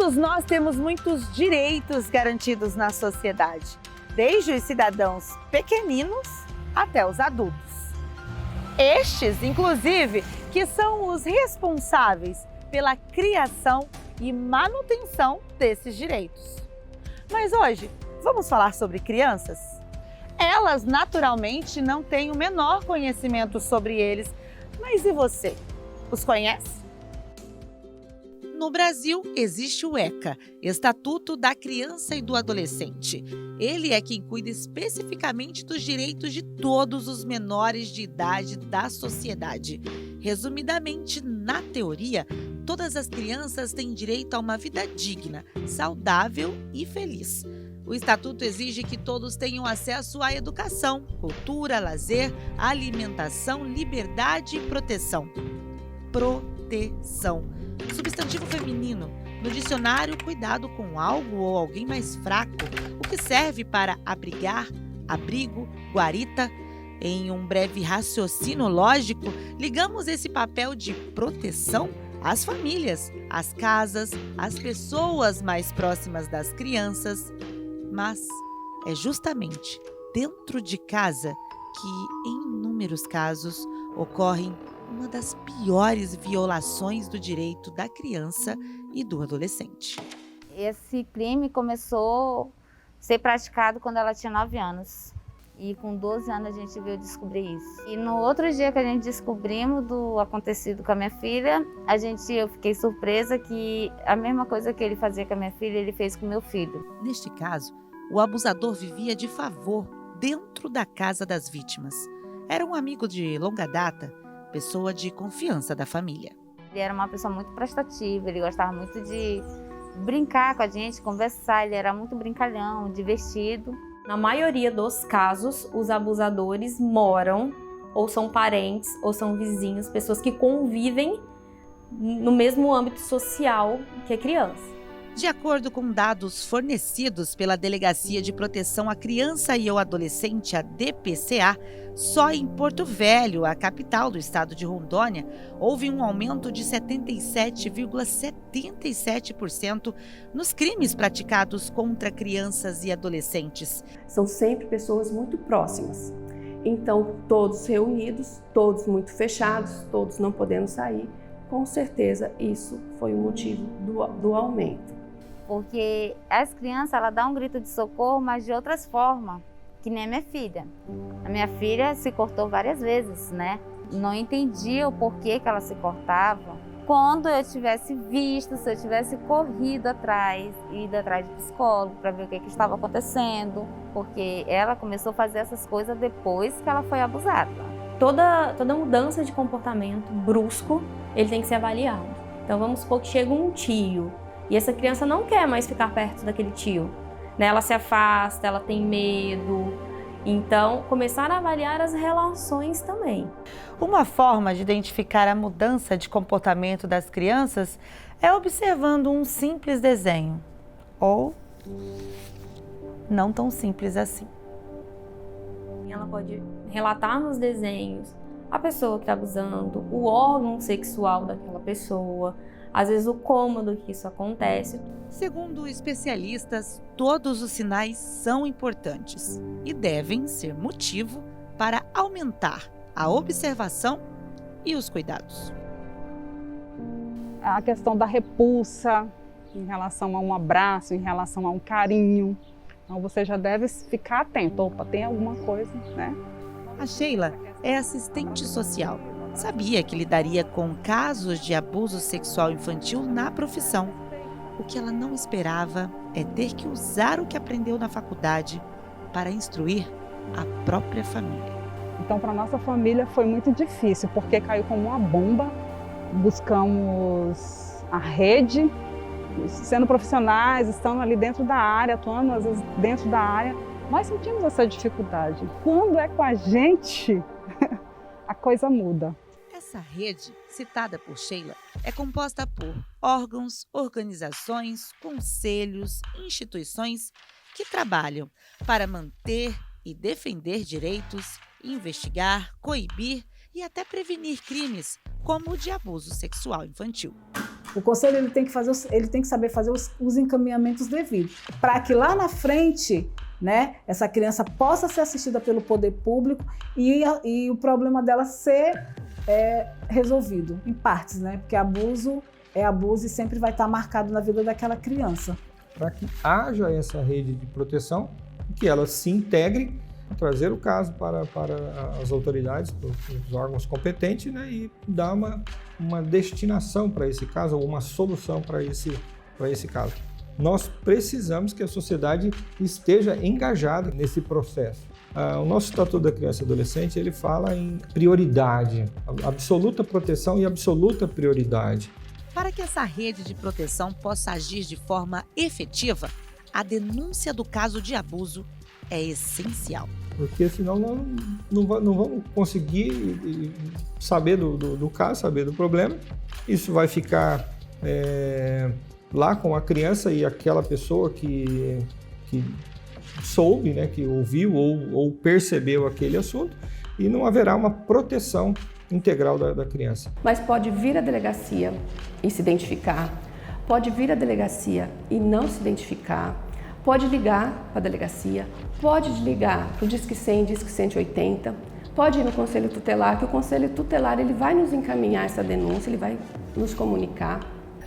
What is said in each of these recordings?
Todos nós temos muitos direitos garantidos na sociedade, desde os cidadãos pequeninos até os adultos. Estes, inclusive, que são os responsáveis pela criação e manutenção desses direitos. Mas hoje, vamos falar sobre crianças? Elas, naturalmente, não têm o menor conhecimento sobre eles, mas e você? Os conhece? No Brasil, existe o ECA, Estatuto da Criança e do Adolescente. Ele é quem cuida especificamente dos direitos de todos os menores de idade da sociedade. Resumidamente, na teoria, todas as crianças têm direito a uma vida digna, saudável e feliz. O Estatuto exige que todos tenham acesso à educação, cultura, lazer, alimentação, liberdade e proteção. Proteção. Substantivo feminino. No dicionário, cuidado com algo ou alguém mais fraco, o que serve para abrigar, abrigo, guarita. Em um breve raciocínio lógico, ligamos esse papel de proteção às famílias, às casas, às pessoas mais próximas das crianças. Mas é justamente dentro de casa que, em inúmeros casos, ocorrem uma das piores violações do direito da criança e do adolescente. Esse crime começou a ser praticado quando ela tinha 9 anos. E com 12 anos a gente veio descobrir isso. E no outro dia que a gente descobrimos do acontecido com a minha filha, eu fiquei surpresa que a mesma coisa que ele fazia com a minha filha, ele fez com o meu filho. Neste caso, o abusador vivia de favor dentro da casa das vítimas. Era um amigo de longa data, pessoa de confiança da família. Ele era uma pessoa muito prestativa, ele gostava muito de brincar com a gente, conversar, ele era muito brincalhão, divertido. Na maioria dos casos, os abusadores moram, ou são parentes, ou são vizinhos, pessoas que convivem no mesmo âmbito social que a criança. De acordo com dados fornecidos pela Delegacia de Proteção à Criança e ao Adolescente, a DPCA, só em Porto Velho, a capital do estado de Rondônia, houve um aumento de 77,77% nos crimes praticados contra crianças e adolescentes. São sempre pessoas muito próximas. Então, todos reunidos, todos muito fechados, todos não podendo sair. Com certeza, isso foi o motivo do aumento. Porque as crianças, ela dá um grito de socorro, mas de outras formas, que nem a minha filha. A minha filha se cortou várias vezes, né? Não entendia o porquê que ela se cortava. Quando eu tivesse visto, se eu tivesse corrido atrás, ido atrás de psicólogo para ver o que estava acontecendo, porque ela começou a fazer essas coisas depois que ela foi abusada. Toda mudança de comportamento brusco, ele tem que ser avaliado. Então vamos supor que chega um tio e essa criança não quer mais ficar perto daquele tio, né? Ela se afasta, ela tem medo. Então, começar a avaliar as relações também. Uma forma de identificar a mudança de comportamento das crianças é observando um simples desenho, ou não tão simples assim. Ela pode relatar nos desenhos a pessoa que está abusando, o órgão sexual daquela pessoa, às vezes o cômodo que isso acontece. Segundo especialistas, todos os sinais são importantes e devem ser motivo para aumentar a observação e os cuidados. A questão da repulsa em relação a um abraço, em relação a um carinho. Então você já deve ficar atento. Opa, tem alguma coisa, né? A Sheila é assistente social. Sabia que lidaria com casos de abuso sexual infantil na profissão. O que ela não esperava é ter que usar o que aprendeu na faculdade para instruir a própria família. Então, para nossa família foi muito difícil, porque caiu como uma bomba. Buscamos a rede, sendo profissionais, estando ali dentro da área, atuando às vezes dentro da área. Nós sentimos essa dificuldade. Quando é com a gente, a coisa muda. Essa rede, citada por Sheila, é composta por órgãos, organizações, conselhos, instituições que trabalham para manter e defender direitos, investigar, coibir e até prevenir crimes como o de abuso sexual infantil. O conselho ele tem que saber fazer os encaminhamentos devidos, para que lá na frente, né, essa criança possa ser assistida pelo poder público e o problema dela ser resolvido em partes, né? Porque abuso é abuso e sempre vai estar marcado na vida daquela criança. Para que haja essa rede de proteção, que ela se integre, trazer o caso para as autoridades, para os órgãos competentes, né, e dar uma destinação para esse caso, ou uma solução para esse caso. Nós precisamos que a sociedade esteja engajada nesse processo. O nosso Estatuto da Criança e Adolescente, ele fala em prioridade, absoluta proteção e absoluta prioridade. Para que essa rede de proteção possa agir de forma efetiva, a denúncia do caso de abuso é essencial. Porque senão não vamos conseguir saber do caso, saber do problema. Isso vai ficar lá com a criança e aquela pessoa que soube, né, que ouviu ou percebeu aquele assunto, e não haverá uma proteção integral da criança. Mas pode vir à delegacia e se identificar, pode vir à delegacia e não se identificar, pode ligar para a delegacia, pode ligar para o Disque 100, Disque 180, pode ir no Conselho Tutelar, que o Conselho Tutelar ele vai nos encaminhar essa denúncia, ele vai nos comunicar.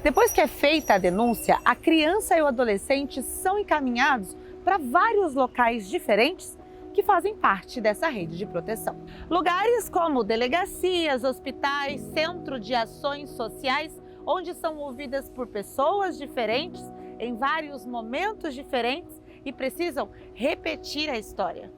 Depois que é feita a denúncia, a criança e o adolescente são encaminhados para vários locais diferentes que fazem parte dessa rede de proteção. Lugares como delegacias, hospitais, centro de ações sociais, onde são ouvidas por pessoas diferentes, em vários momentos diferentes e precisam repetir a história.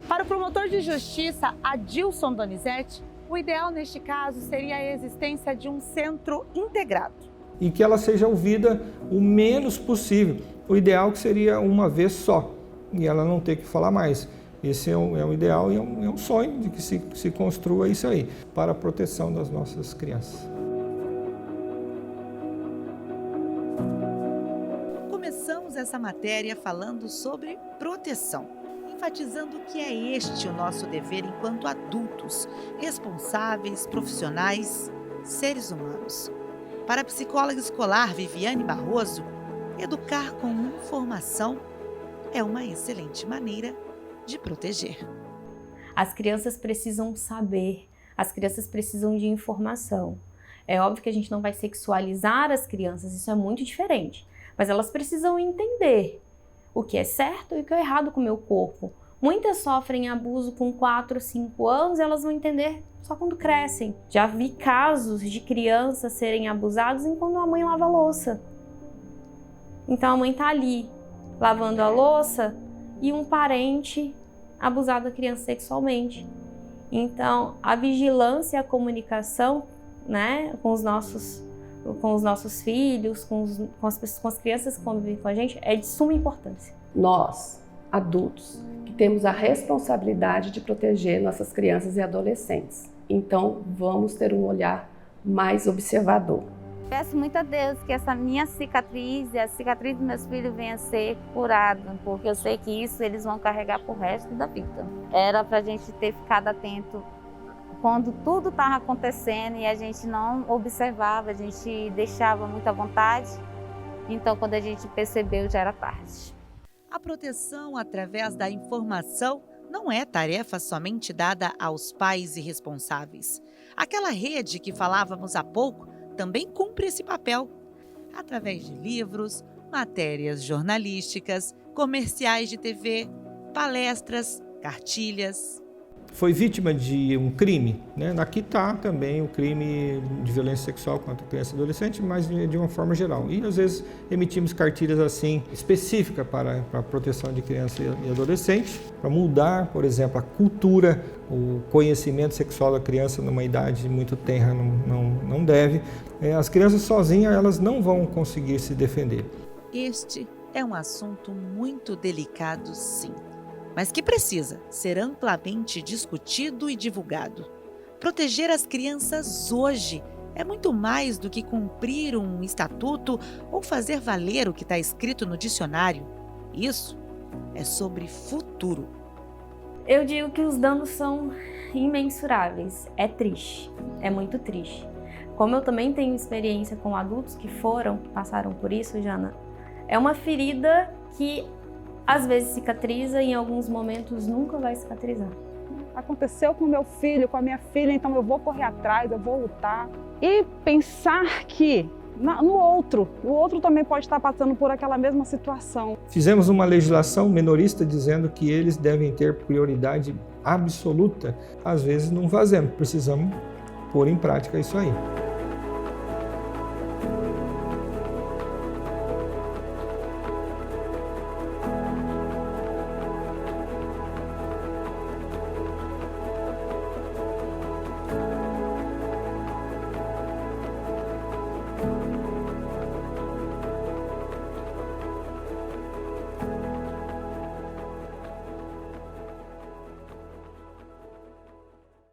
Para o promotor de justiça, Adilson Donizete, o ideal neste caso seria a existência de um centro integrado. E que ela seja ouvida o menos possível. O ideal que seria uma vez só, e ela não ter que falar mais. Esse é um ideal e é um sonho de que se construa isso aí, para a proteção das nossas crianças. Começamos essa matéria falando sobre proteção, enfatizando que é este o nosso dever enquanto adultos, responsáveis, profissionais, seres humanos. Para a psicóloga escolar Viviane Barroso, educar com informação é uma excelente maneira de proteger. As crianças precisam saber, as crianças precisam de informação. É óbvio que a gente não vai sexualizar as crianças, isso é muito diferente. Mas elas precisam entender o que é certo e o que é errado com o meu corpo. Muitas sofrem abuso com 4, 5 anos e elas vão entender só quando crescem. Já vi casos de crianças serem abusadas enquanto a mãe lava a louça. Então a mãe está ali lavando a louça e um parente abusar da criança sexualmente. Então a vigilância e a comunicação, né, com os nossos filhos, com as crianças que convivem com a gente, é de suma importância. Nós, adultos, que temos a responsabilidade de proteger nossas crianças e adolescentes. Então, vamos ter um olhar mais observador. Peço muito a Deus que essa minha cicatriz e a cicatriz dos meus filhos venha a ser curada, porque eu sei que isso eles vão carregar pro resto da vida. Era pra gente ter ficado atento quando tudo estava acontecendo e a gente não observava, a gente deixava muita vontade. Então, quando a gente percebeu, já era tarde. A proteção através da informação não é tarefa somente dada aos pais e responsáveis. Aquela rede que falávamos há pouco também cumpre esse papel. Através de livros, matérias jornalísticas, comerciais de TV, palestras, cartilhas. Foi vítima de um crime, né? Aqui está também o crime de violência sexual contra criança e adolescente, mas de uma forma geral. E às vezes emitimos cartilhas assim específicas para a proteção de criança e adolescente, para mudar, por exemplo, a cultura, o conhecimento sexual da criança numa idade muito tenra não deve. As crianças sozinhas elas não vão conseguir se defender. Este é um assunto muito delicado, sim, mas que precisa ser amplamente discutido e divulgado. Proteger as crianças hoje é muito mais do que cumprir um estatuto ou fazer valer o que está escrito no dicionário. Isso é sobre futuro. Eu digo que os danos são imensuráveis. É triste, é muito triste. como eu também tenho experiência com adultos que passaram por isso, Jana, é uma ferida que às vezes cicatriza e em alguns momentos nunca vai cicatrizar. Aconteceu com meu filho, com a minha filha, então eu vou correr atrás, eu vou lutar. E pensar que o outro também pode estar passando por aquela mesma situação. Fizemos uma legislação minorista dizendo que eles devem ter prioridade absoluta. Às vezes não fazemos, precisamos pôr em prática isso aí.